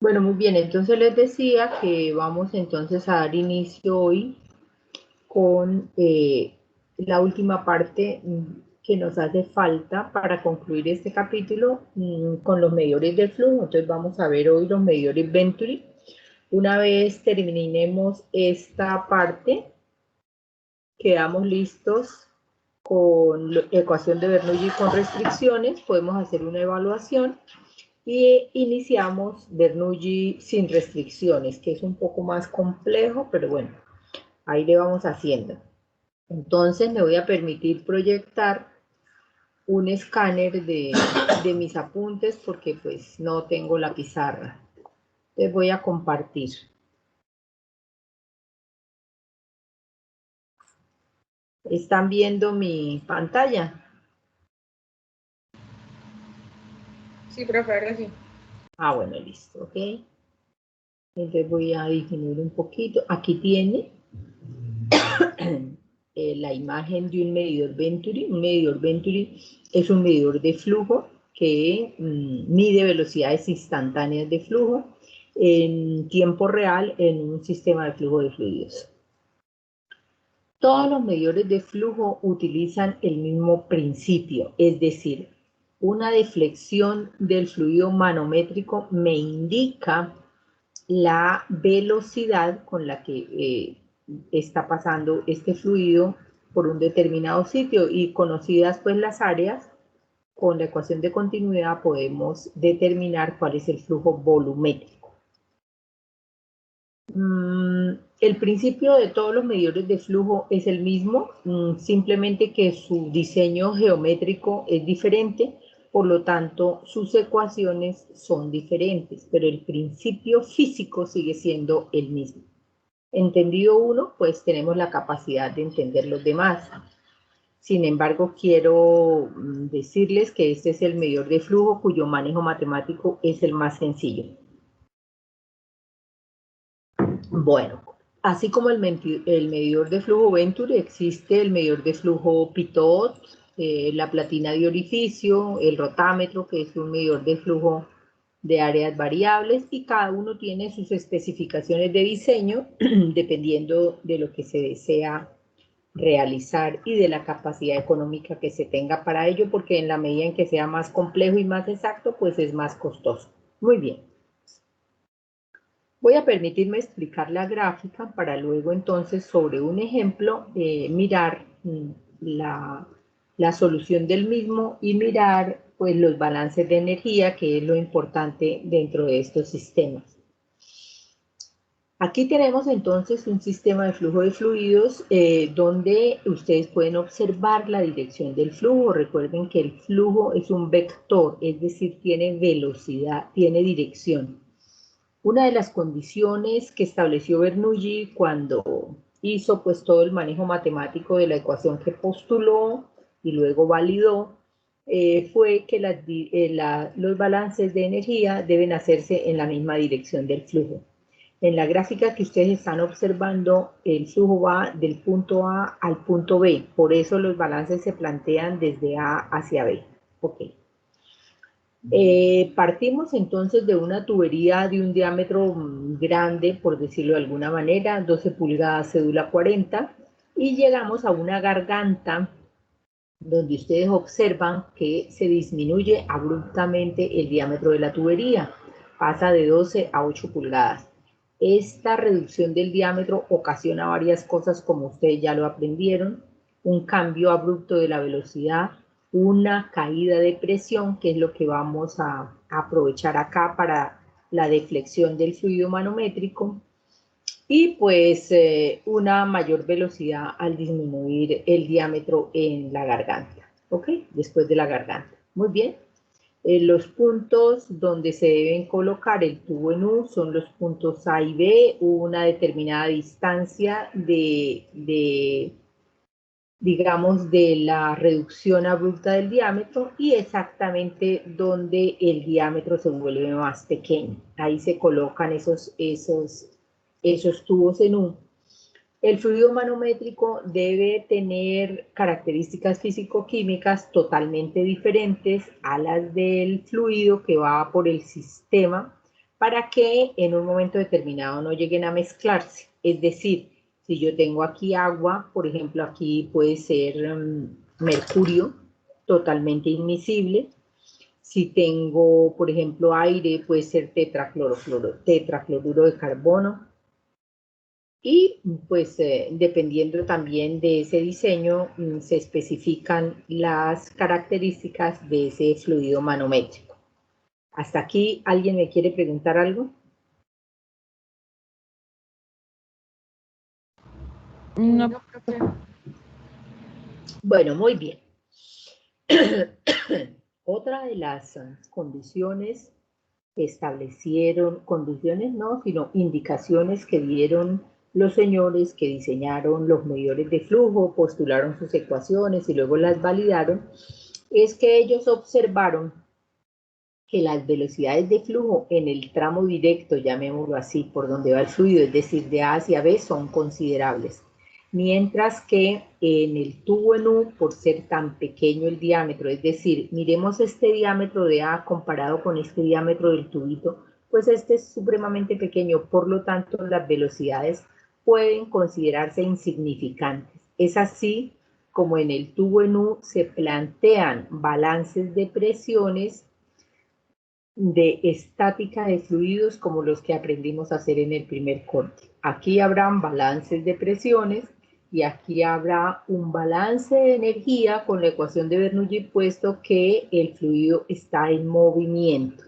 Bueno, muy bien, entonces les decía que vamos entonces a dar inicio hoy con la última parte que nos hace falta para concluir este capítulo con los medidores de flujo. Entonces vamos a ver hoy los medidores Venturi. Una vez terminemos esta parte, quedamos listos con la ecuación de Bernoulli con restricciones, podemos hacer una evaluación y iniciamos Bernoulli sin restricciones, que es un poco más complejo, pero bueno, ahí le vamos haciendo. Entonces me voy a permitir proyectar un escáner de mis apuntes porque pues no tengo la pizarra. Les voy a compartir. ¿Están viendo mi pantalla? Sí, profe, ahora sí. Ah, bueno, listo, ok. Entonces voy a disminuir un poquito. Aquí tiene la imagen de un medidor Venturi. Un medidor Venturi es un medidor de flujo que mide velocidades instantáneas de flujo en tiempo real en un sistema de flujo de fluidos. Todos los medidores de flujo utilizan el mismo principio, es decir, una deflexión del fluido manométrico me indica la velocidad con la que está pasando este fluido por un determinado sitio y conocidas pues las áreas, con la ecuación de continuidad podemos determinar cuál es el flujo volumétrico. El principio de todos los medidores de flujo es el mismo, simplemente que su diseño geométrico es diferente, por lo tanto sus ecuaciones son diferentes, pero el principio físico sigue siendo el mismo. Entendido uno, pues tenemos la capacidad de entender los demás. Sin embargo, quiero decirles que este es el medidor de flujo cuyo manejo matemático es el más sencillo. Bueno, así como el medidor de flujo Venturi, existe el medidor de flujo Pitot, la platina de orificio, el rotámetro, que es un medidor de flujo de áreas variables, y cada uno tiene sus especificaciones de diseño dependiendo de lo que se desea realizar y de la capacidad económica que se tenga para ello, porque en la medida en que sea más complejo y más exacto, pues es más costoso. Muy bien. Voy a permitirme explicar la gráfica para luego entonces sobre un ejemplo mirar la solución del mismo y mirar pues los balances de energía, que es lo importante dentro de estos sistemas. Aquí tenemos entonces un sistema de flujo de fluidos donde ustedes pueden observar la dirección del flujo. Recuerden que el flujo es un vector, es decir, tiene velocidad, tiene dirección. Una de las condiciones que estableció Bernoulli cuando hizo pues todo el manejo matemático de la ecuación que postuló y luego validó fue que los balances de energía deben hacerse en la misma dirección del flujo. En la gráfica que ustedes están observando, el flujo va del punto A al punto B, por eso los balances se plantean desde A hacia B. Okay. Partimos entonces de una tubería de un diámetro grande, por decirlo de alguna manera, 12 pulgadas, cédula 40, y llegamos a una garganta donde ustedes observan que se disminuye abruptamente el diámetro de la tubería, pasa de 12 a 8 pulgadas. Esta reducción del diámetro ocasiona varias cosas, como ustedes ya lo aprendieron: un cambio abrupto de la velocidad, una caída de presión, que es lo que vamos a aprovechar acá para la deflexión del fluido manométrico, y pues una mayor velocidad al disminuir el diámetro en la garganta, ¿ok? Después de la garganta. Muy bien. Los puntos donde se deben colocar el tubo en U son los puntos A y B, una determinada distancia digamos, de la reducción abrupta del diámetro y exactamente donde el diámetro se vuelve más pequeño. Ahí se colocan esos tubos en U. El fluido manométrico debe tener características físico-químicas totalmente diferentes a las del fluido que va por el sistema, para que en un momento determinado no lleguen a mezclarse. Es decir, si yo tengo aquí agua, por ejemplo, aquí puede ser mercurio, totalmente inmiscible. Si tengo, por ejemplo, aire, puede ser tetracloruro de carbono. Y pues dependiendo también de ese diseño, se especifican las características de ese fluido manométrico. ¿Hasta aquí alguien me quiere preguntar algo? No, profe. Bueno, muy bien. Otra de las condiciones que establecieron, condiciones no, sino indicaciones que dieron los señores que diseñaron los medidores de flujo, postularon sus ecuaciones y luego las validaron, es que ellos observaron que las velocidades de flujo en el tramo directo, llamémoslo así, por donde va el fluido, es decir, de A hacia B, son considerables. Mientras que en el tubo en U, por ser tan pequeño el diámetro, es decir, miremos este diámetro de A comparado con este diámetro del tubito, pues este es supremamente pequeño, por lo tanto las velocidades pueden considerarse insignificantes. Es así como en el tubo en U se plantean balances de presiones de estática de fluidos como los que aprendimos a hacer en el primer corte. Aquí habrán balances de presiones y aquí habrá un balance de energía con la ecuación de Bernoulli, puesto que el fluido está en movimiento.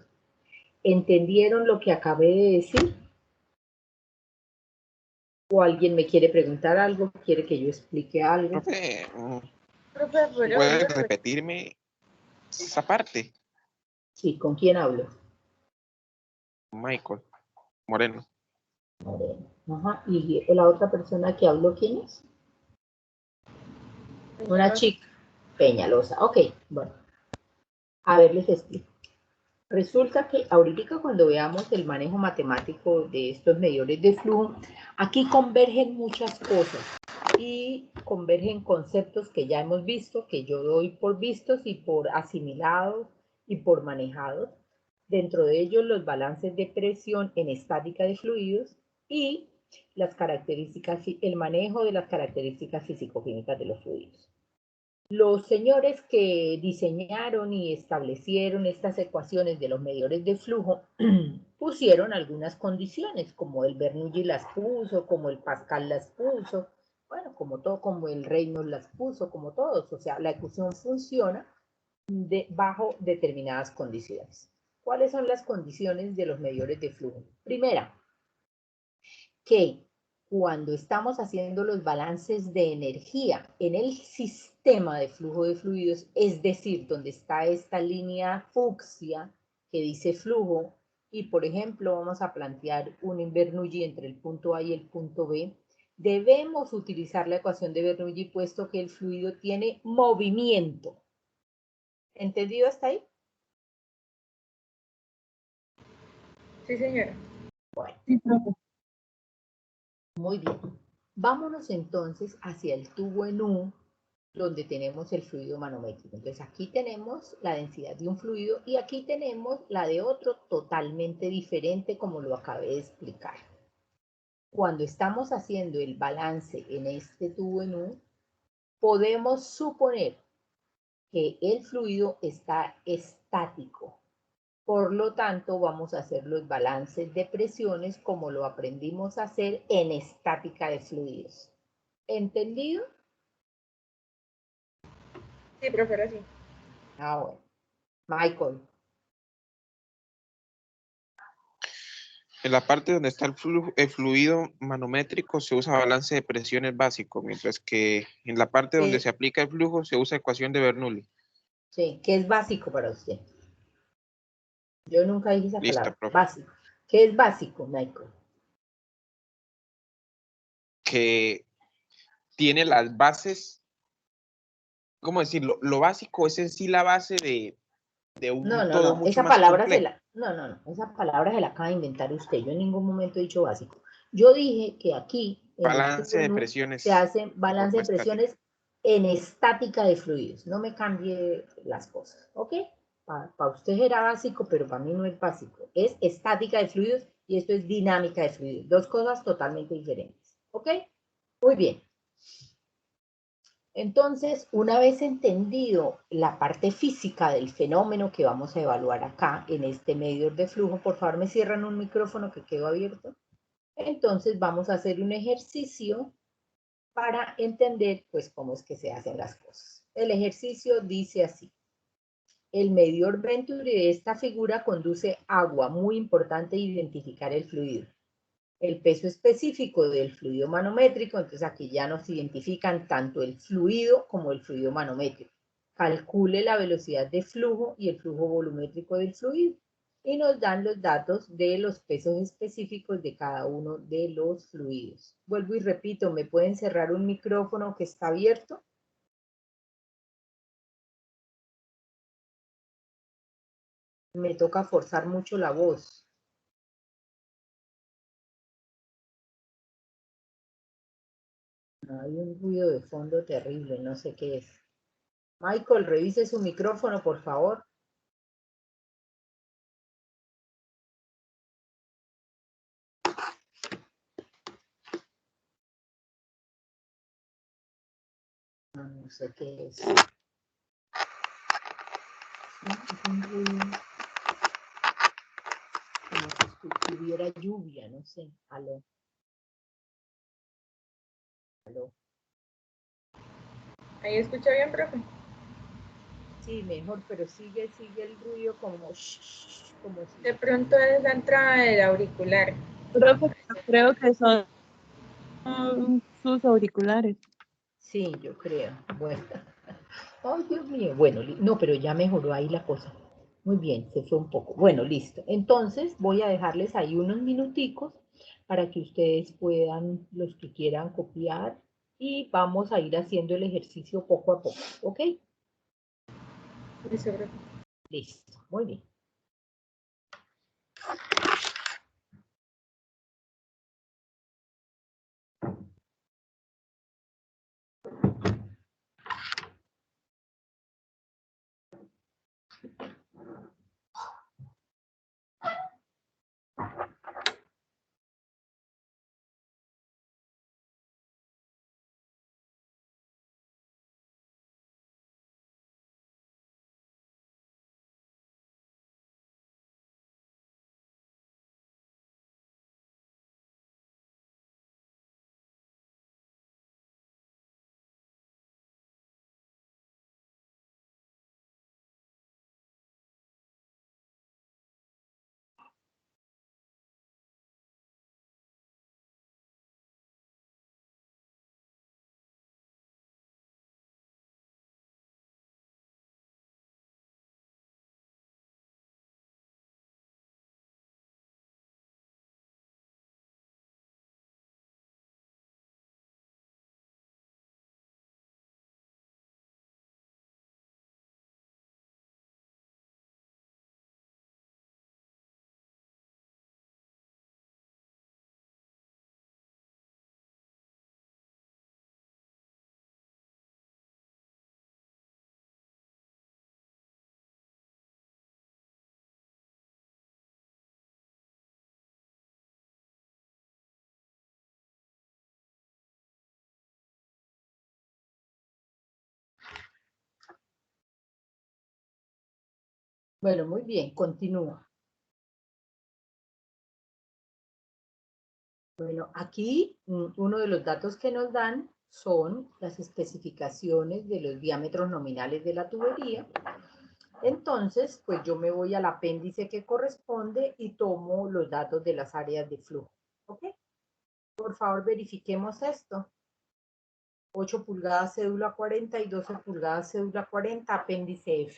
¿Entendieron lo que acabé de decir? ¿O alguien me quiere preguntar algo? ¿Quiere que yo explique algo? Profe, Profe, ¿puede repetirme esa parte? Sí, ¿con quién hablo? Michael Moreno. Moreno. Ajá. ¿Y la otra persona que habló quién es? Una chica. Peñalosa. Ok, bueno. A ver, les explico. Resulta que ahorita cuando veamos el manejo matemático de estos medidores de flujo, aquí convergen muchas cosas y convergen conceptos que ya hemos visto, que yo doy por vistos y por asimilados y por manejados. Dentro de ellos los balances de presión en estática de fluidos y las características, el manejo de las características físico-químicas de los fluidos. Los señores que diseñaron y establecieron estas ecuaciones de los medidores de flujo pusieron algunas condiciones, como el Bernoulli las puso, como el Pascal las puso, bueno, como todo, como el Reynolds las puso, como todos. O sea, la ecuación funciona bajo determinadas condiciones. ¿Cuáles son las condiciones de los medidores de flujo? Primera, que cuando estamos haciendo los balances de energía en el sistema de flujo de fluidos, es decir, donde está esta línea fucsia que dice flujo, y por ejemplo vamos a plantear un Bernoulli entre el punto A y el punto B, debemos utilizar la ecuación de Bernoulli puesto que el fluido tiene movimiento. ¿Entendido hasta ahí? Sí, señora. Bueno. Sí, profe. Muy bien. Vámonos entonces hacia el tubo en U, donde tenemos el fluido manométrico. Entonces aquí tenemos la densidad de un fluido y aquí tenemos la de otro totalmente diferente, como lo acabé de explicar. Cuando estamos haciendo el balance en este tubo en U, podemos suponer que el fluido está estático. Por lo tanto, vamos a hacer los balances de presiones como lo aprendimos a hacer en estática de fluidos. ¿Entendido? Sí, profe, sí. Ah, bueno. Michael. En la parte donde está el fluido manométrico se usa balance de presiones básico, mientras que en la parte donde se aplica el flujo se usa ecuación de Bernoulli. Sí, ¿qué es básico para usted? Yo nunca dije esa Listo, palabra. profe. Básico. ¿Qué es básico, Michael? Que tiene las bases, ¿cómo decirlo? Lo básico es en sí la base de un todo mucho Esa más palabra complejo. esa palabra se la acaba de inventar usted. Yo en ningún momento he dicho básico. Yo dije que aquí, en el Balance de tubo, se presiones hace de balance forma de estática. presiones en estática de fluidos. No me cambie las cosas, ¿ok? Para usted era básico, pero para mí no es básico. Es estática de fluidos y esto es dinámica de fluidos. Dos cosas totalmente diferentes. ¿Ok? Muy bien. Entonces, una vez entendido la parte física del fenómeno que vamos a evaluar acá en este medidor de flujo, por favor me cierran un micrófono que quedó abierto. Entonces vamos a hacer un ejercicio para entender pues cómo es que se hacen las cosas. El ejercicio dice así. El medidor Venturi de esta figura conduce agua, muy importante identificar el fluido. El peso específico del fluido manométrico, entonces aquí ya nos identifican tanto el fluido como el fluido manométrico. Calcule la velocidad de flujo y el flujo volumétrico del fluido y nos dan los datos de los pesos específicos de cada uno de los fluidos. Vuelvo y repito, ¿me pueden cerrar un micrófono que está abierto? Me toca forzar mucho la voz. Hay un ruido de fondo terrible, no sé qué es. Michael, revise su micrófono, por favor. No sé qué es. Es un ruido como si hubiera lluvia, no sé. Aló. Aló. ¿Ahí escucha bien, profe? Sí, mejor, pero sigue el ruido como como si... De pronto es la entrada del auricular. Profe, creo que son sus auriculares. Sí, yo creo. Bueno. Ay, Dios mío. Bueno, no, pero ya mejoró ahí la cosa. Muy bien, se fue un poco. Bueno, listo. Entonces voy a dejarles ahí unos minuticos para que ustedes puedan, los que quieran copiar, y vamos a ir haciendo el ejercicio poco a poco, ¿ok? Listo, profe. Listo, muy bien. Bueno, muy bien, continúa. Bueno, aquí uno de los datos que nos dan son las especificaciones de los diámetros nominales de la tubería. Entonces, pues yo me voy al apéndice que corresponde y tomo los datos de las áreas de flujo. ¿Ok? Por favor, verifiquemos esto. 8 pulgadas cédula 40 y 12 pulgadas cédula 40, apéndice F.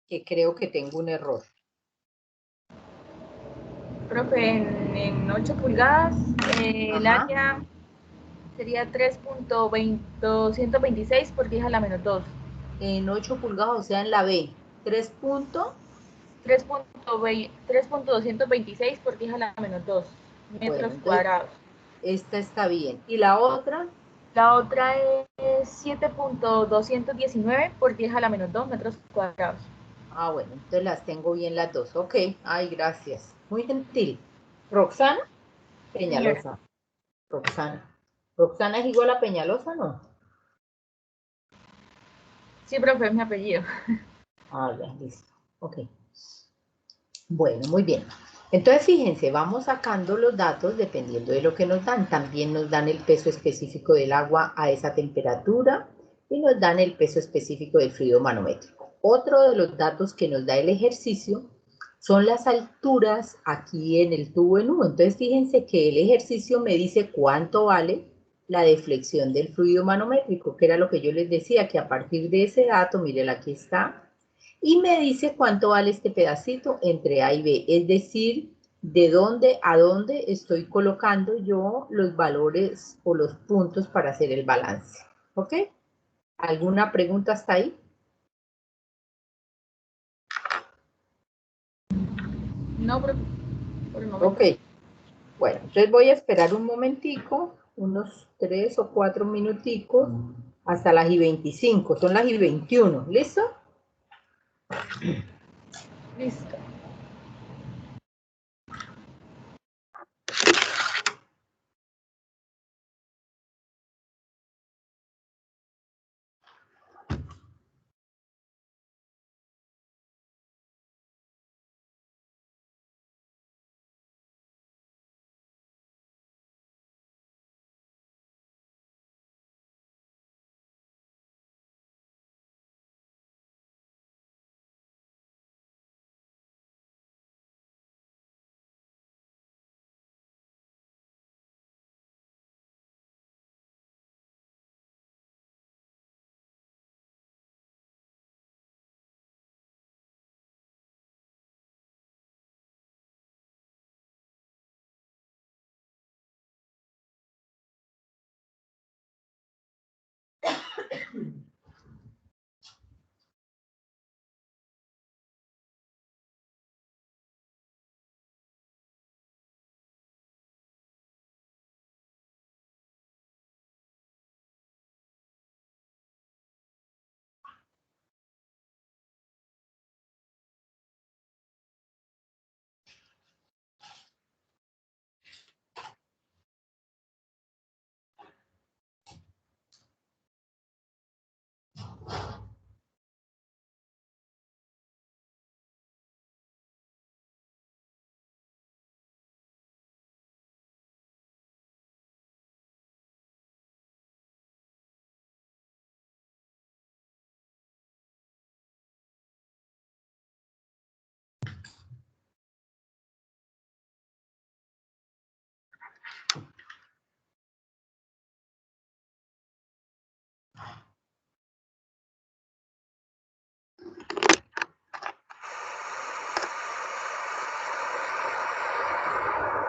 Que creo que tengo un error. Profe, en 8 pulgadas, el Ajá. área sería 3.126 por 10 a la menos 2. En 8 pulgadas, o sea, en la B. 3 puntos. 3.226 por 10 a la menos 2 metros Bueno, entonces, cuadrados. esta está bien. ¿Y la otra? La otra es 7.219 por 10 a la menos 2 metros cuadrados. Ah, bueno, entonces las tengo bien las dos. Ok, ay, gracias. Muy gentil. ¿Roxana? Señora. Peñalosa. Roxana. ¿Roxana es igual a Peñalosa, no? Sí, profe, es mi apellido. Ah, ya, listo. Ok. Bueno, muy bien. Entonces, fíjense, vamos sacando los datos dependiendo de lo que nos dan. También nos dan el peso específico del agua a esa temperatura y nos dan el peso específico del fluido manométrico. Otro de los datos que nos da el ejercicio son las alturas aquí en el tubo en U. Entonces, fíjense que el ejercicio me dice cuánto vale la deflexión del fluido manométrico, que era lo que yo les decía, que a partir de ese dato, miren, aquí está, y me dice cuánto vale este pedacito entre A y B, es decir, de dónde a dónde estoy colocando yo los valores o los puntos para hacer el balance. ¿Ok? ¿Alguna pregunta hasta ahí? No, profe, por el momento. Ok. Bueno, entonces voy a esperar un momentico, unos 3 o 4 minuticos, hasta las y 25, son las y 21, ¿listo? Listo.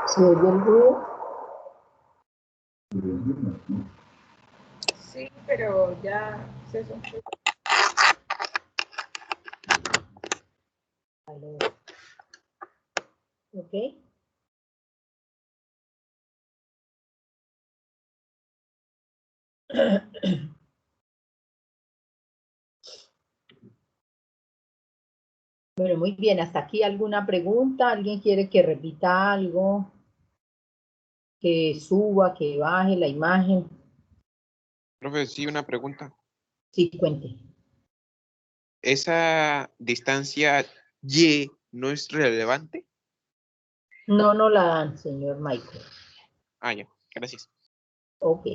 ¿Se oye el ruido? Sí, pero ya es eso. ¿Ok? Bueno, muy bien, hasta aquí alguna pregunta, ¿alguien quiere que repita algo? Que suba, que baje la imagen. Profe, sí, una pregunta. Sí, cuente. ¿Esa distancia Y no es relevante? No, no la dan, señor Michael. Ah, ya, gracias. Ok.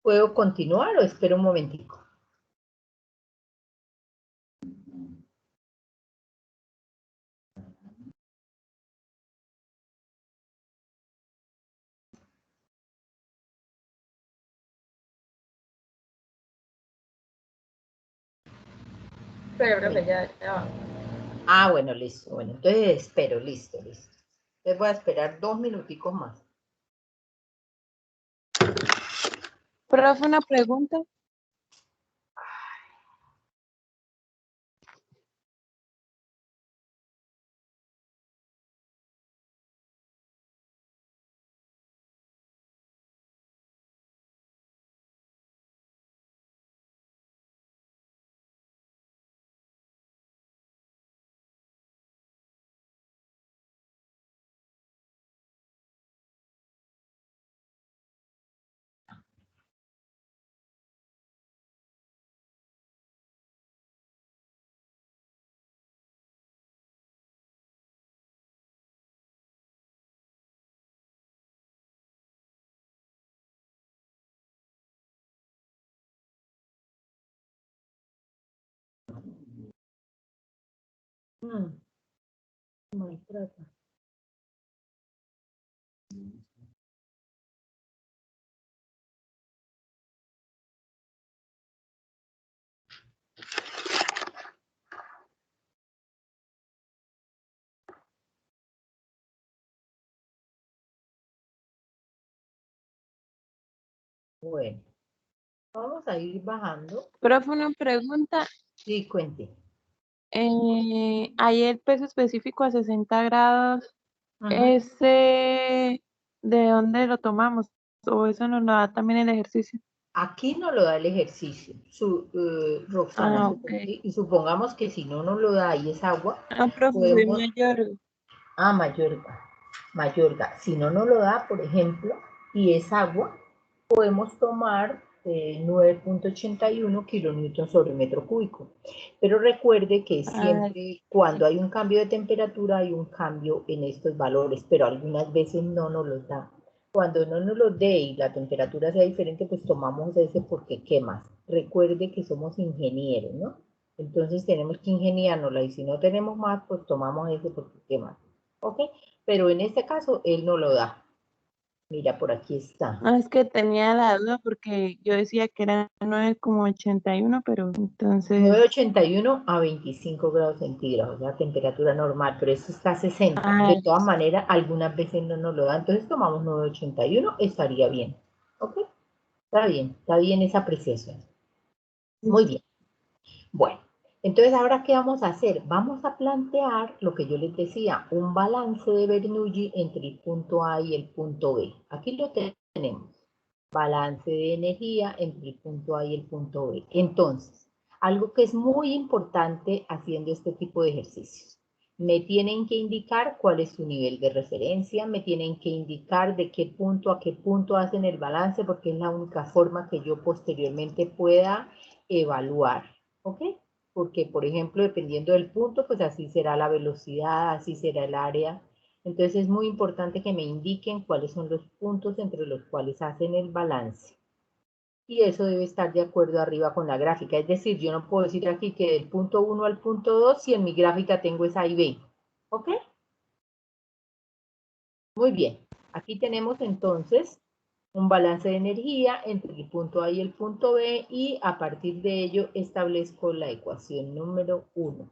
¿Puedo continuar o espero un momentico? Pero, profe, ya va. Ah, bueno, listo. Bueno, entonces espero, listo. Entonces voy a esperar 2 minuticos más. Profe, una pregunta. Maltrata. Bueno, vamos a ir bajando. Profe, una pregunta. Sí, cuente. Hay el peso específico a 60 grados. Ajá. ¿Ese de dónde lo tomamos? ¿O eso nos lo da también el ejercicio? Aquí no lo da el ejercicio, Roxana, Ah, ok. y supongamos que si no nos lo da y es agua, Ah, profe, soy podemos, mayor. Mayorga, si no nos lo da, por ejemplo, y es agua, podemos tomar 9,81 kilonewtons sobre metro cúbico. Pero recuerde que Ah, siempre cuando hay un cambio de temperatura hay un cambio en estos valores, pero algunas veces no nos los da. Cuando no nos los dé y la temperatura sea diferente, pues tomamos ese porque ¿qué más? Recuerde que somos ingenieros, ¿no? Entonces tenemos que ingeniárnosla y si no tenemos más, pues tomamos ese porque ¿qué más? ¿Ok? Pero en este caso él no lo da. Mira, por aquí está. es que tenía la duda porque yo decía que era 9,81, pero entonces, 9,81 a 25 grados centígrados, la temperatura normal, pero esto está a 60. ah, De todas maneras, algunas veces no nos lo da, entonces tomamos 9,81, estaría bien. ¿Ok? Está bien esa apreciación. Muy bien. Bueno, entonces ahora, ¿qué vamos a hacer? Vamos a plantear lo que yo les decía, un balance de Bernoulli entre el punto A y el punto B. Aquí lo tenemos. Balance de energía entre el punto A y el punto B. Entonces, algo que es muy importante haciendo este tipo de ejercicios. Me tienen que indicar cuál es su nivel de referencia, me tienen que indicar de qué punto a qué punto hacen el balance, porque es la única forma que yo posteriormente pueda evaluar, ¿ok? Porque, por ejemplo, dependiendo del punto, pues así será la velocidad, así será el área. Entonces es muy importante que me indiquen cuáles son los puntos entre los cuales hacen el balance. Y eso debe estar de acuerdo arriba con la gráfica. Es decir, yo no puedo decir aquí que del punto 1 al punto 2 si en mi gráfica tengo esa A y B. ¿Ok? Muy bien. Aquí tenemos entonces un balance de energía entre el punto A y el punto B y a partir de ello establezco la ecuación número 1.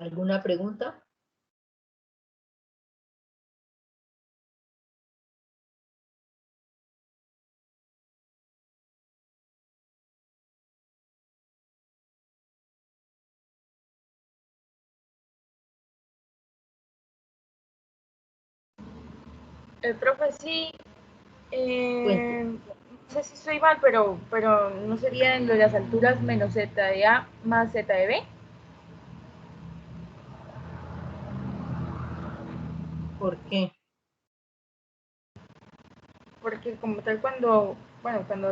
¿Alguna pregunta? Profe, sí, Cuente. no sé si estoy mal, pero ¿no sería en lo de las alturas menos z de A más z de B? ¿Por qué? Porque como tal cuando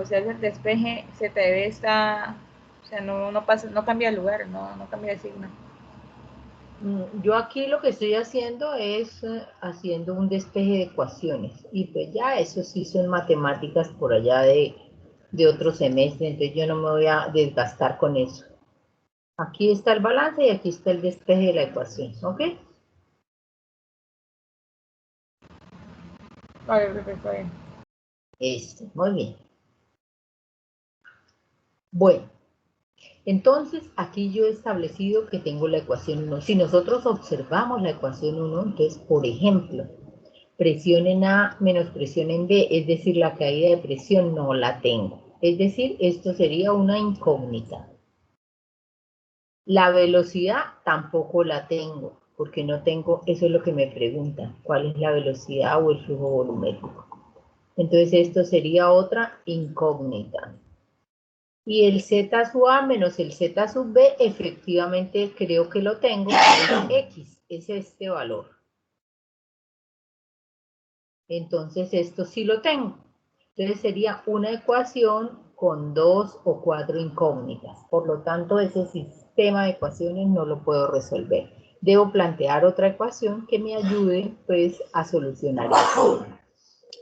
se hace el despeje, z de B está, o sea, no pasa, no cambia de lugar, no cambia de signo. Yo aquí lo que estoy haciendo es haciendo un despeje de ecuaciones y pues ya eso sí son matemáticas por allá de otro semestre, entonces yo no me voy a desgastar con eso. Aquí está el balance y aquí está el despeje de la ecuación, ¿ok? Vale, profe, está bien. Muy bien. Bueno, entonces aquí yo he establecido que tengo la ecuación 1. Si nosotros observamos la ecuación 1, entonces, por ejemplo, presión en A menos presión en B, es decir, la caída de presión no la tengo. Es decir, esto sería una incógnita. La velocidad tampoco la tengo, porque no tengo, eso es lo que me preguntan, cuál es la velocidad o el flujo volumétrico. Entonces esto sería otra incógnita. Y el Z sub A menos el Z sub B, efectivamente creo que lo tengo, es X, es este valor. Entonces esto sí lo tengo. Entonces sería una ecuación con 2 o 4 incógnitas. Por lo tanto, ese sistema de ecuaciones no lo puedo resolver. Debo plantear otra ecuación que me ayude pues a solucionar esto.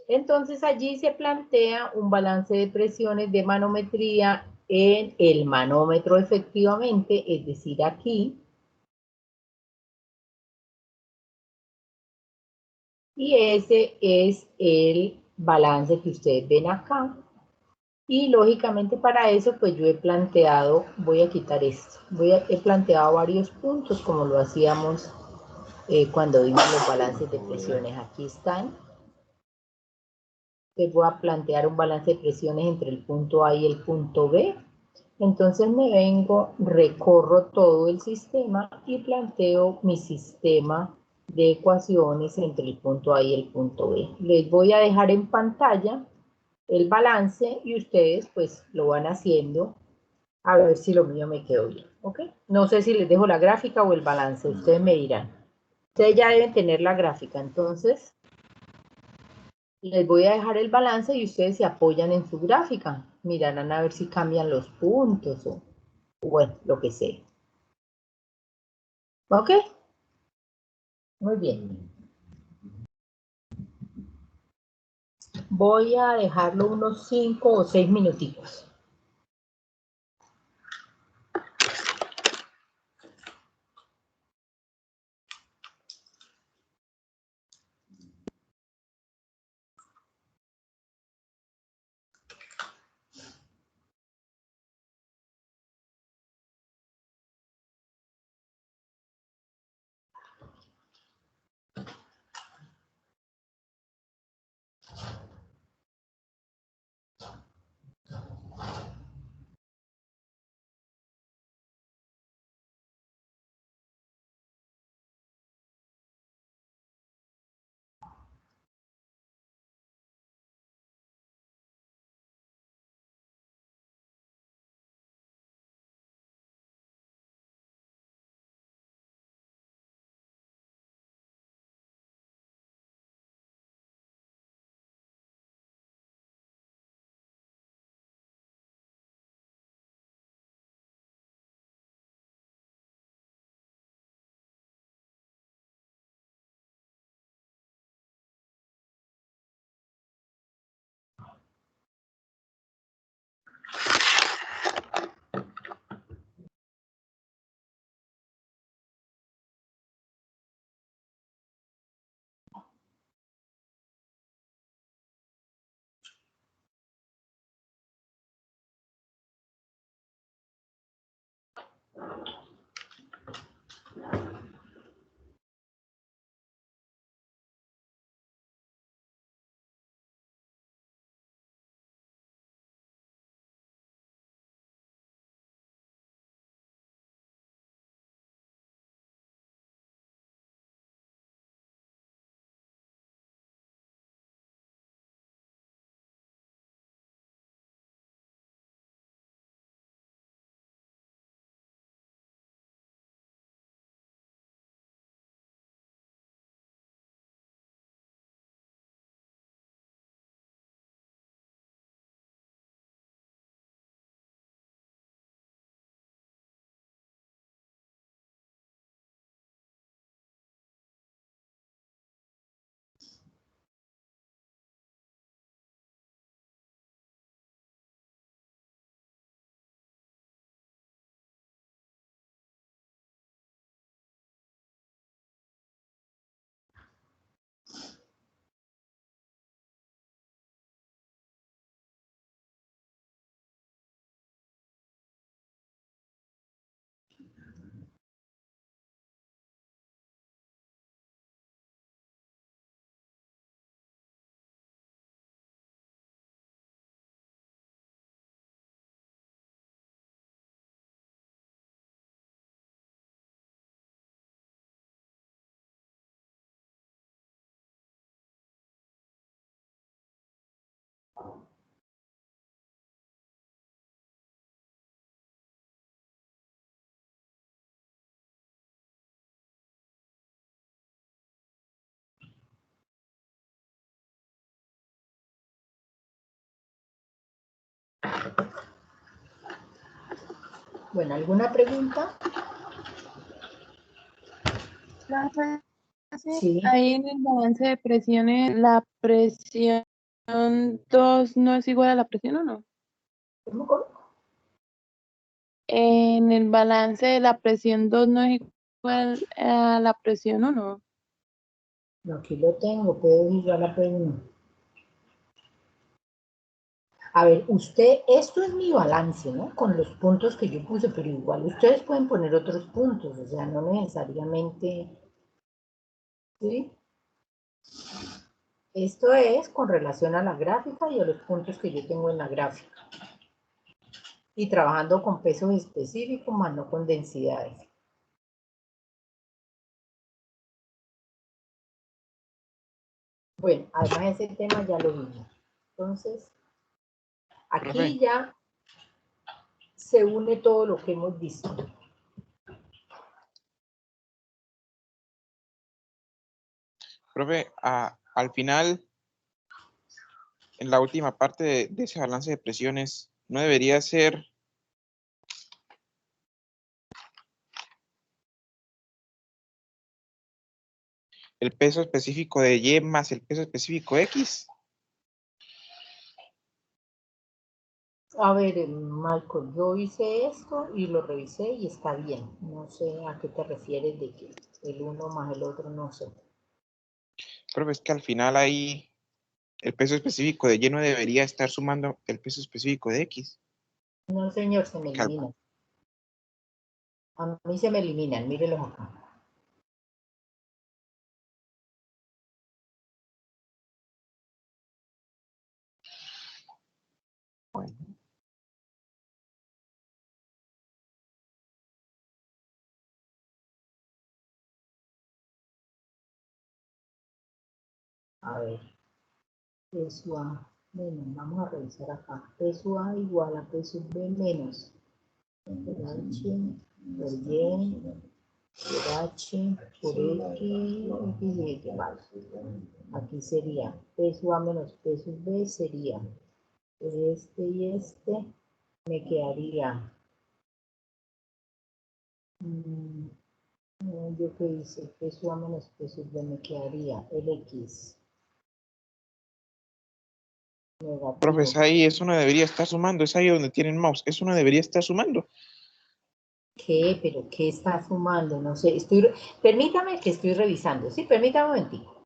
Entonces allí se plantea un balance de presiones de manometría en el manómetro efectivamente, es decir, aquí. Y ese es el balance que ustedes ven acá. Y lógicamente para eso pues yo he planteado, voy a quitar esto, he planteado varios puntos como lo hacíamos cuando vimos los balances de presiones. Aquí están. Les voy a plantear un balance de presiones entre el punto A y el punto B. Entonces me vengo, recorro todo el sistema y planteo mi sistema de ecuaciones entre el punto A y el punto B. Les voy a dejar en pantalla el balance y ustedes pues lo van haciendo a ver si lo mío me quedó bien, ¿ok? No sé si les dejo la gráfica o el balance, ustedes me dirán. Ustedes ya deben tener la gráfica, entonces les voy a dejar el balance y ustedes se apoyan en su gráfica. Mirarán a ver si cambian los puntos o bueno, lo que sea. ¿Ok? Muy bien. Voy a dejarlo unos 5 o 6 minutitos. Bueno, ¿alguna pregunta? Sí. Ahí en el balance de presiones, la presión 2 no es igual a la presión 1. ¿Cómo? En el balance de la presión 2 no es igual a la presión 1. No, aquí lo tengo, puedo ir a la pregunta. A ver, usted, esto es mi balance, ¿no? Con los puntos que yo puse, pero igual ustedes pueden poner otros puntos, o sea, no necesariamente, ¿sí? Esto es con relación a la gráfica y a los puntos que yo tengo en la gráfica. Y trabajando con pesos específicos, más no con densidades. Bueno, además ese tema ya lo vimos. Entonces, aquí ya se une todo lo que hemos visto. Profe, al final, en la última parte de ese balance de presiones, ¿no debería ser el peso específico de Y más el peso específico de X? A ver, Michael, yo hice esto y lo revisé y está bien. No sé a qué te refieres de que el uno más el otro, no sé. Profe, es que al final ahí el peso específico de Y no debería estar sumando el peso específico de X. No, señor, se me eliminan. A mí se me eliminan, mírenlos acá. Bueno. A ver, peso A menos, vamos a revisar acá. Peso A igual a peso B menos H por Y por H por X, X y X, vale. Aquí sería peso A menos peso B sería este y este, me quedaría, yo que hice, peso A menos peso B, me quedaría el X negativo. Profe, ahí eso no debería estar sumando, es ahí donde tienen mouse, eso no debería estar sumando. ¿Qué? ¿Pero qué está sumando? No sé, permítame que estoy revisando, ¿sí? Permítame un momentico.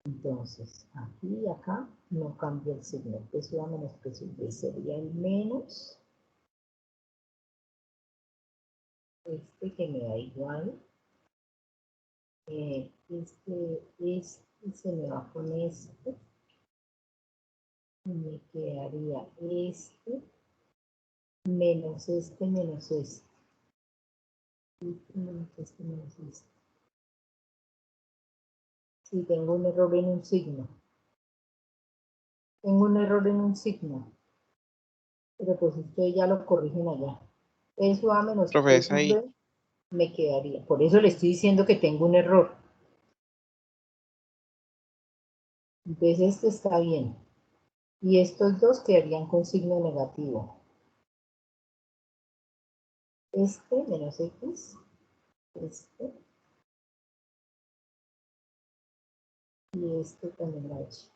Entonces, aquí y acá no cambia el signo. Peso A menos peso B sería el menos. Este que me da igual. Este se me va con este. Y me quedaría este menos este menos este. Este menos este menos este. Sí, tengo un error en un signo. Tengo un error en un signo. Pero pues ustedes ya lo corrigen allá. Peso A menos Profe, peso ahí. B me quedaría. Por eso le estoy diciendo que tengo un error. Entonces este está bien. Y estos dos quedarían con signo negativo. Este menos X. Este. Y este también la H.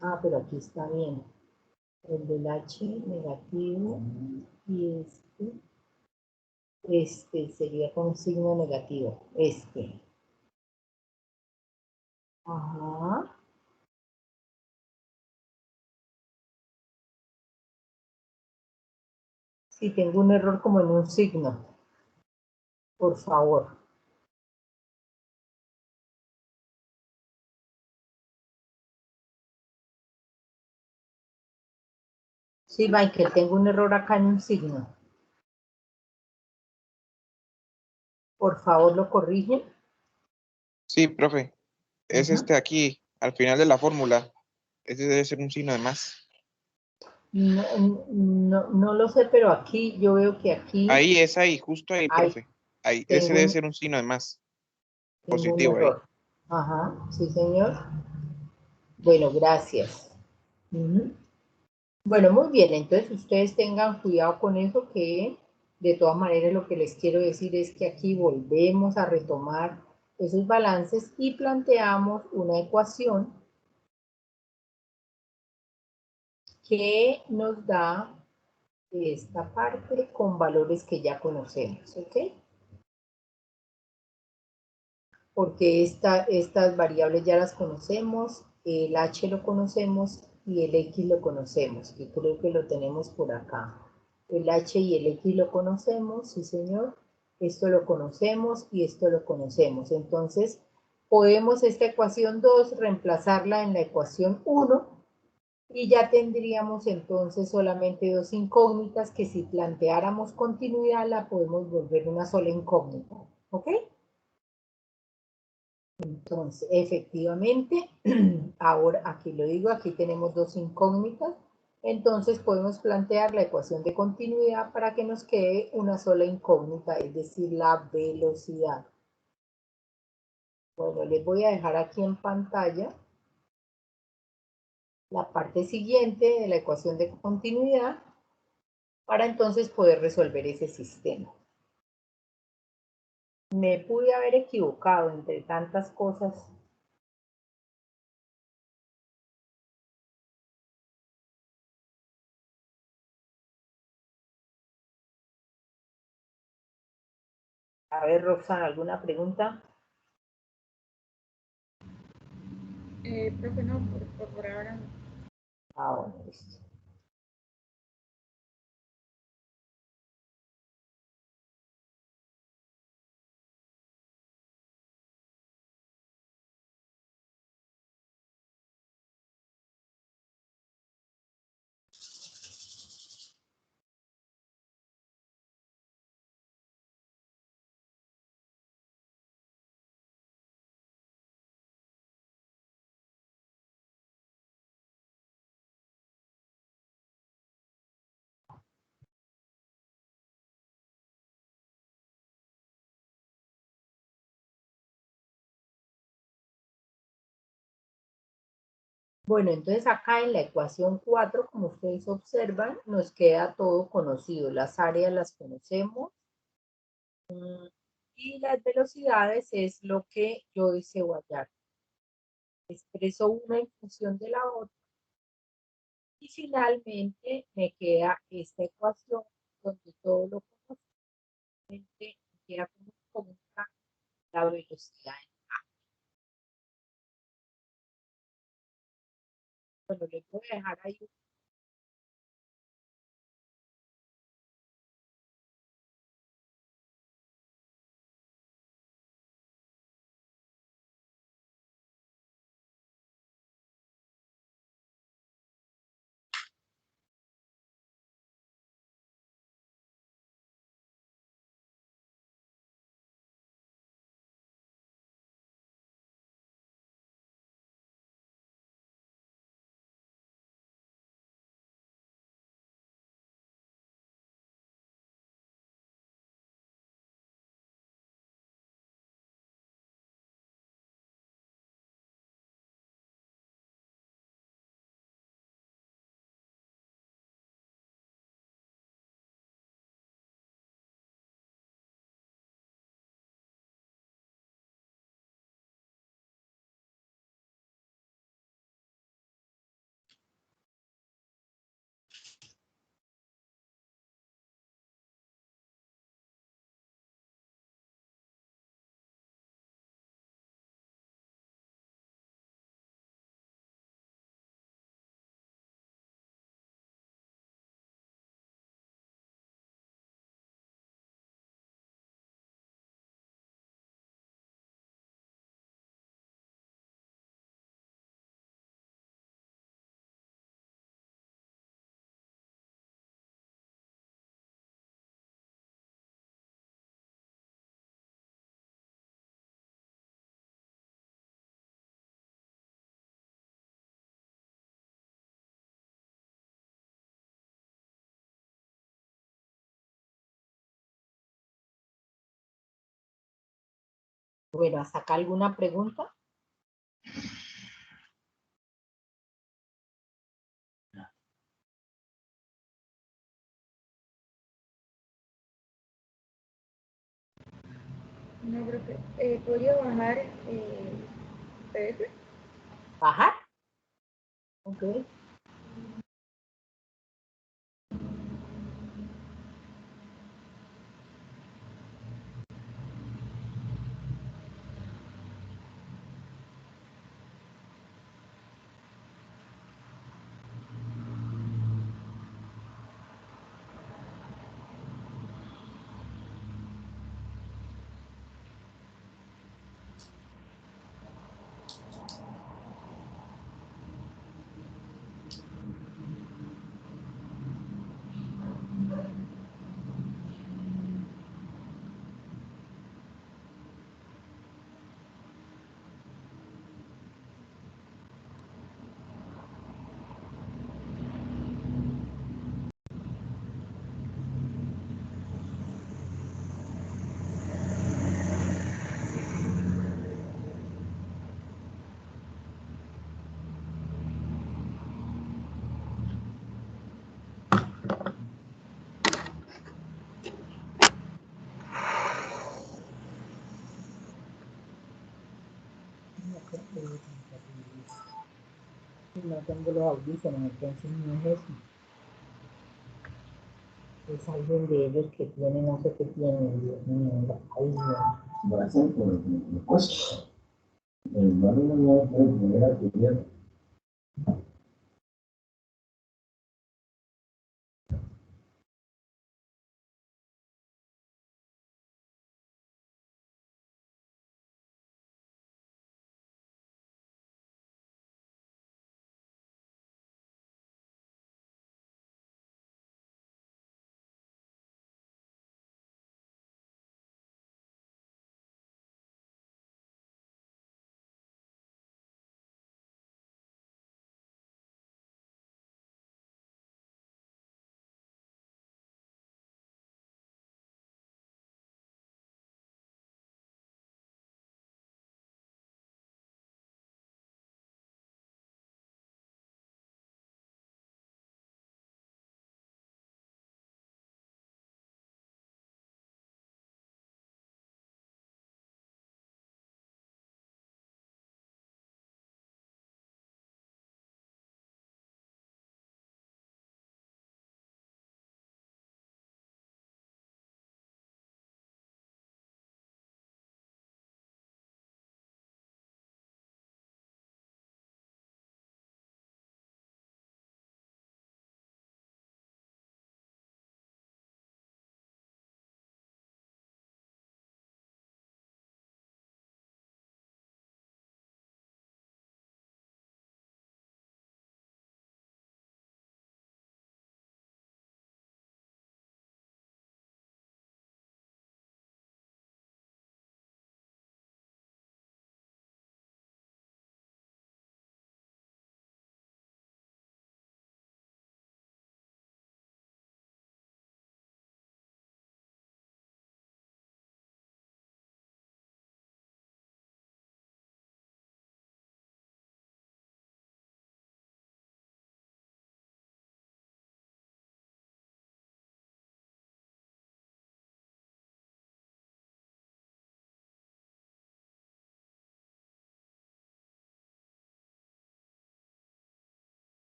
Ah, pero aquí está bien. El del H negativo y este sería con signo negativo. Este. Ajá. Sí, tengo un error como en un signo. Por favor. Sí, Michael, tengo un error acá en un signo. Por favor, ¿lo corrigen? Sí, profe, es este aquí, al final de la fórmula. Este debe ser un signo de más. No lo sé, pero aquí yo veo que aquí Ahí es ahí, justo ahí, profe. Ahí, ese debe ser un signo de más. tengo un Positivo ahí. error. Ajá, sí, señor. Bueno, gracias. Ujú. Bueno, muy bien, entonces ustedes tengan cuidado con eso, que de todas maneras lo que les quiero decir es que aquí volvemos a retomar esos balances y planteamos una ecuación que nos da esta parte con valores que ya conocemos, ¿ok? Porque estas variables ya las conocemos, el h lo conocemos y el x lo conocemos, y creo que lo tenemos por acá. El h y el x lo conocemos, sí señor, esto lo conocemos y esto lo conocemos. Entonces, podemos esta ecuación 2 reemplazarla en la ecuación 1 y ya tendríamos entonces solamente dos incógnitas que si planteáramos continuidad la podemos volver una sola incógnita, ¿ok? Entonces, efectivamente, ahora aquí lo digo, aquí tenemos dos incógnitas, entonces podemos plantear la ecuación de continuidad para que nos quede una sola incógnita, es decir, la velocidad. Bueno, les voy a dejar aquí en pantalla la parte siguiente de la ecuación de continuidad para entonces poder resolver ese sistema. Me pude haber equivocado entre tantas cosas. A ver, Roxana, ¿alguna pregunta? Profe, no, por ahora no. Ah, bueno, listo. Bueno, entonces acá en la ecuación 4, como ustedes observan, nos queda todo conocido. Las áreas las conocemos y las velocidades es lo que yo deseo hallar. Expreso una en función de la otra y finalmente me queda esta ecuación donde todo lo conocido me queda como la velocidad. Bueno, les voy a dejar ahí. Bueno, ¿hasta acá alguna pregunta? No creo que... ¿podría bajar PDF? ¿Bajar? Ok. No tengo los audífonos, entonces no es eso. Es alguien de ellos que tiene, no sé qué tiene, Dios mío. Ay, no.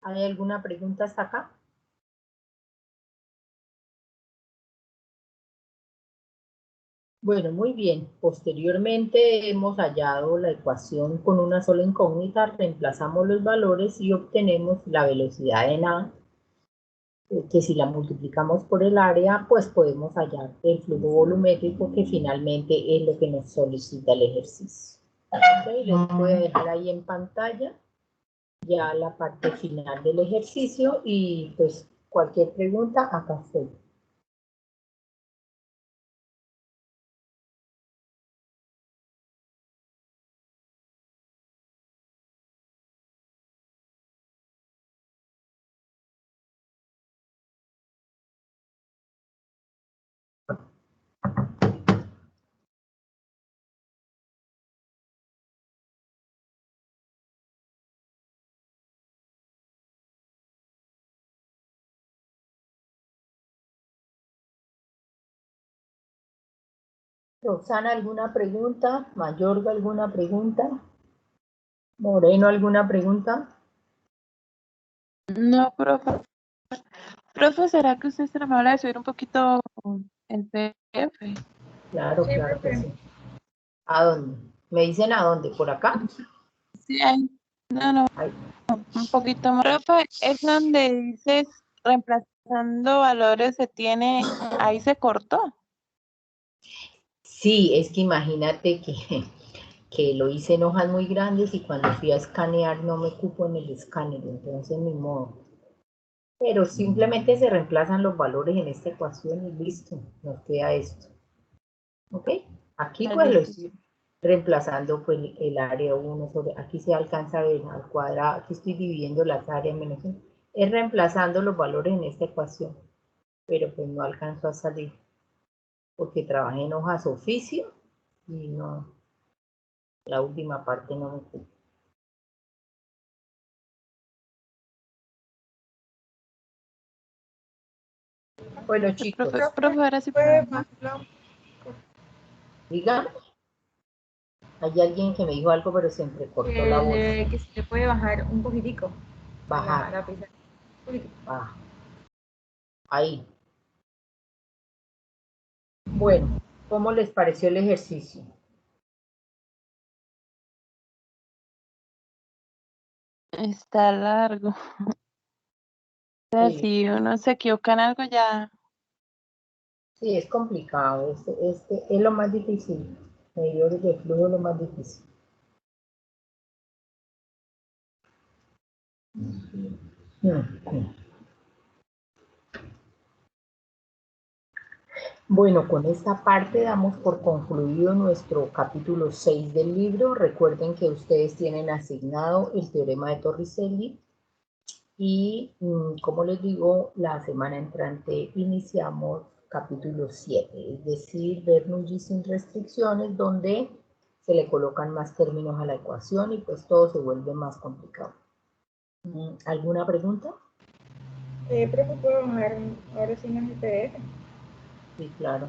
¿Hay alguna pregunta hasta acá? Bueno, muy bien. Posteriormente hemos hallado la ecuación con una sola incógnita, reemplazamos los valores y obtenemos la velocidad en A, que si la multiplicamos por el área, pues podemos hallar el flujo volumétrico, que finalmente es lo que nos solicita el ejercicio. Ok, les voy a dejar ahí en pantalla ya la parte final del ejercicio y pues cualquier pregunta, acá estoy. Roxana, ¿alguna pregunta? Mayorga, ¿alguna pregunta? Moreno, ¿alguna pregunta? No, profe. Profe, ¿será que usted se me habla de subir un poquito el PDF? Claro, Sí, claro que profe. sí. ¿A dónde? ¿Me dicen a dónde? ¿Por acá? Sí, ahí. No, Ahí. un poquito más. Profe, es donde dices reemplazando valores se tiene, ahí se cortó. Sí, es que imagínate que lo hice en hojas muy grandes y cuando fui a escanear no me cupo en el escáner, entonces ni modo. Pero simplemente se reemplazan los valores en esta ecuación y listo, nos queda esto. ¿Ok? Aquí Ah, pues lo listo. estoy reemplazando pues el área 1 sobre, aquí se alcanza a ver al cuadrado, aquí estoy dividiendo las áreas menos 1, es reemplazando los valores en esta ecuación, pero pues no alcanzó a salir, porque trabajé en hojas oficio y no, la última parte no me cupo. Bueno chicos, Profe, ahora sí. Puede bajarlo. díganme, hay alguien que me dijo algo pero se entrecortó la voz. Que se le puede bajar un poquitico Bajar, la pizarra. Un poquitico. baja, ahí. Bueno, ¿cómo les pareció el ejercicio? Está largo. O sea, Sí. si uno se equivoca en algo ya. Sí, es complicado, este es lo más difícil, medidores de flujo es lo más difícil. Bueno, con esta parte damos por concluido nuestro capítulo 6 del libro. Recuerden que ustedes tienen asignado el teorema de Torricelli y, como les digo, la semana entrante iniciamos capítulo 7, es decir, Bernoulli sin restricciones, donde se le colocan más términos a la ecuación y pues todo se vuelve más complicado. ¿Alguna pregunta? Profe, ¿puedo bajar ahora sí más el PDF? Sí, claro.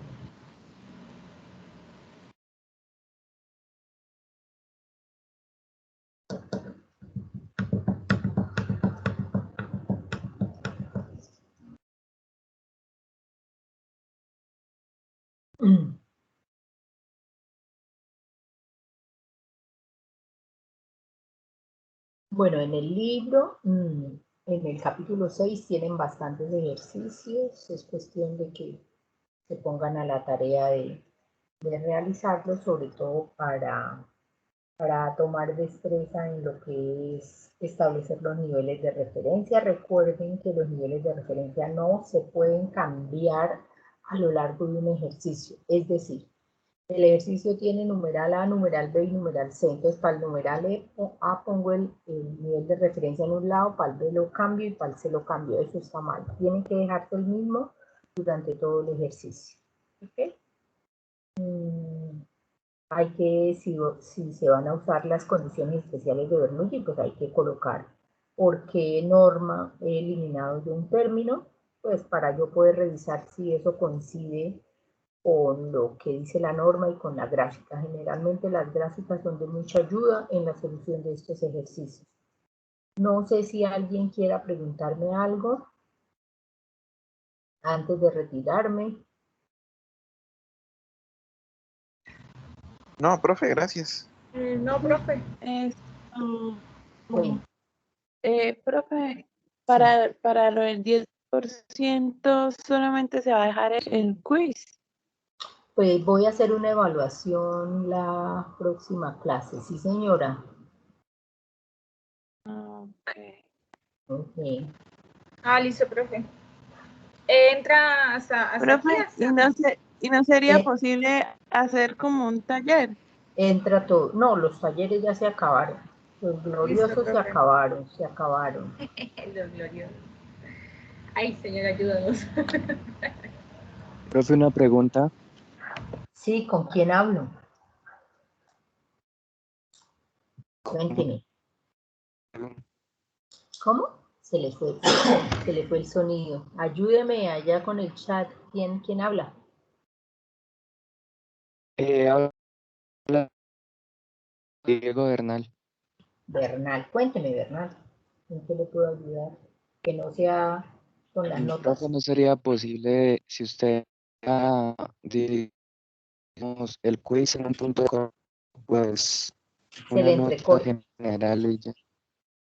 Bueno, en el libro, en el capítulo 6 tienen bastantes ejercicios, es cuestión de que se pongan a la tarea de realizarlos, sobre todo para tomar destreza en lo que es establecer los niveles de referencia. Recuerden que los niveles de referencia no se pueden cambiar a lo largo de un ejercicio, es decir, el ejercicio tiene numeral A, numeral B y numeral C. Entonces, para el numeral A pongo el nivel de referencia en un lado, para el B lo cambio y para el C lo cambio. Eso está mal. Tiene que dejarse el mismo durante todo el ejercicio. ¿Okay? Hay que, si se van a usar las condiciones especiales de Bernoulli, pues hay que colocar por qué norma he eliminado yo un término, pues para yo poder revisar si eso coincide con lo que dice la norma y con la gráfica. Generalmente las gráficas son de mucha ayuda en la solución de estos ejercicios. No sé si alguien quiera preguntarme algo antes de retirarme. No, profe, gracias. No, profe. Bueno, Profe, sí. para lo del 10% solamente se va a dejar el quiz. Pues voy a hacer una evaluación la próxima clase, sí señora. Ok. Ok. Listo, profe. Entra hasta aquí. Profe, ¿y no sería posible hacer como un taller? Entra todo. No, los talleres ya se acabaron. Los gloriosos Listo, se profe. acabaron, se acabaron. Los gloriosos. Ay, señor, ayúdanos. Profe, una pregunta. Sí, ¿con quién hablo? Cuénteme. ¿Cómo? Se le fue el sonido. Ayúdeme allá con el chat. ¿Quién habla? Habla Diego Bernal. Bernal. Cuénteme, Bernal. ¿En qué le puedo ayudar? Que no sea con las notas. Profe, ¿no sería posible si usted digamos, el quiz en un punto de pues Se le una nota entrecorta. general y ya?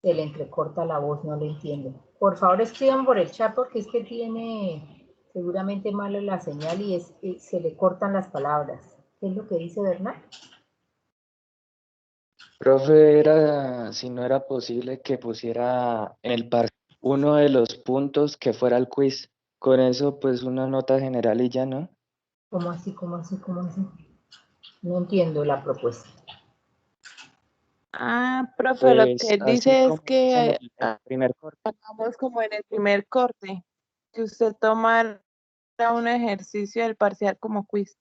Se le entrecorta la voz, no le entiendo. Por favor, escriban por el chat porque es que tiene seguramente malo la señal y se le cortan las palabras. ¿Qué es lo que dice Bernal? Profe, si no era posible que pusiera en el par uno de los puntos que fuera el quiz. Con eso, pues una nota general y ya, ¿no? ¿Cómo así, cómo así, cómo así? No entiendo la propuesta. Profe, lo Pues que él así dice es como es en que el primer corte. hagamos como en el primer corte, que usted tomara un ejercicio del parcial como quiz.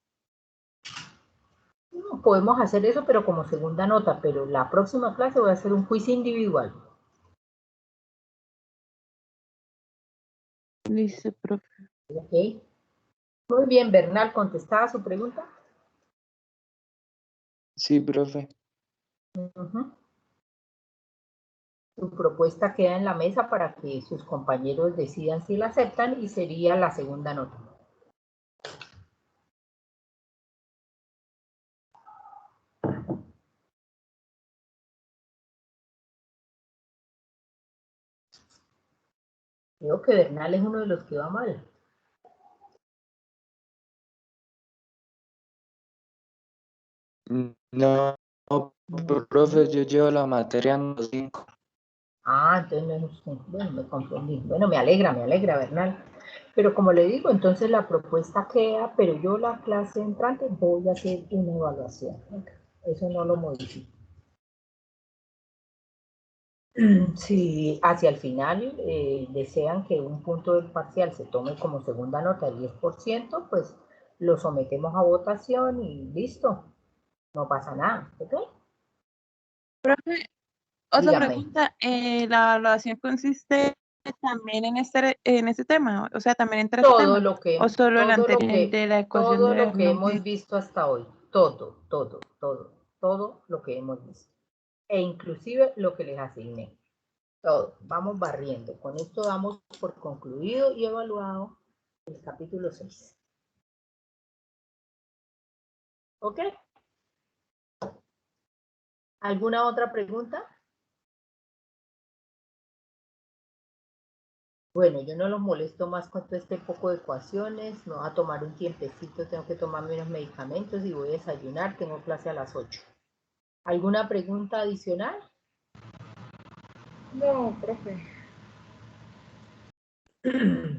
No, podemos hacer eso, pero como segunda nota, pero la próxima clase voy a hacer un quiz individual. Listo, profe. ¿Ok? Muy bien, Bernal, ¿contestaba su pregunta? Sí, profe. Su propuesta queda en la mesa para que sus compañeros decidan si la aceptan y sería la segunda nota. Creo que Bernal es uno de los que va mal. No, profe, yo llevo la materia en 5. Entonces no es usted. Bueno, me confundí. Bueno, me alegra, Bernal. Pero como le digo, entonces la propuesta queda, pero yo la clase entrante voy a hacer una evaluación. Eso no lo modifico. Si hacia el final desean que un punto del parcial se tome como segunda nota el 10%, pues lo sometemos a votación y listo. No pasa nada, ¿ok? Profe, otra Dígame. pregunta, ¿la evaluación consiste también en este tema? O sea, también entra este tema, o solo el anterior, el de la ecuación todo de lo que Bernoulli. hemos visto hasta hoy, todo lo que hemos visto, e inclusive lo que les asigné, todo, vamos barriendo, con esto damos por concluido y evaluado el capítulo 6. ¿Ok? ¿Alguna otra pregunta? Bueno, yo no los molesto más con todo este poco de ecuaciones, me voy a tomar un tiempecito, tengo que tomarme unos medicamentos y voy a desayunar, tengo clase a las 8. ¿Alguna pregunta adicional? No, profe.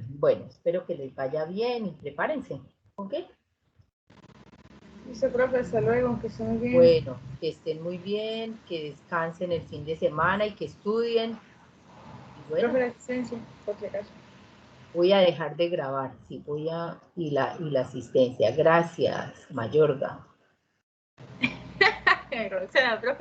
Bueno, espero que les vaya bien y prepárense, ¿ok? Listo, profe, hasta luego, que estén muy bien. Bueno, que estén muy bien, que descansen el fin de semana y que estudien. Y bueno, Profe, la asistencia, por si acaso. voy a dejar de grabar, sí, y la asistencia. Gracias, Mayorga. Roxana, profe.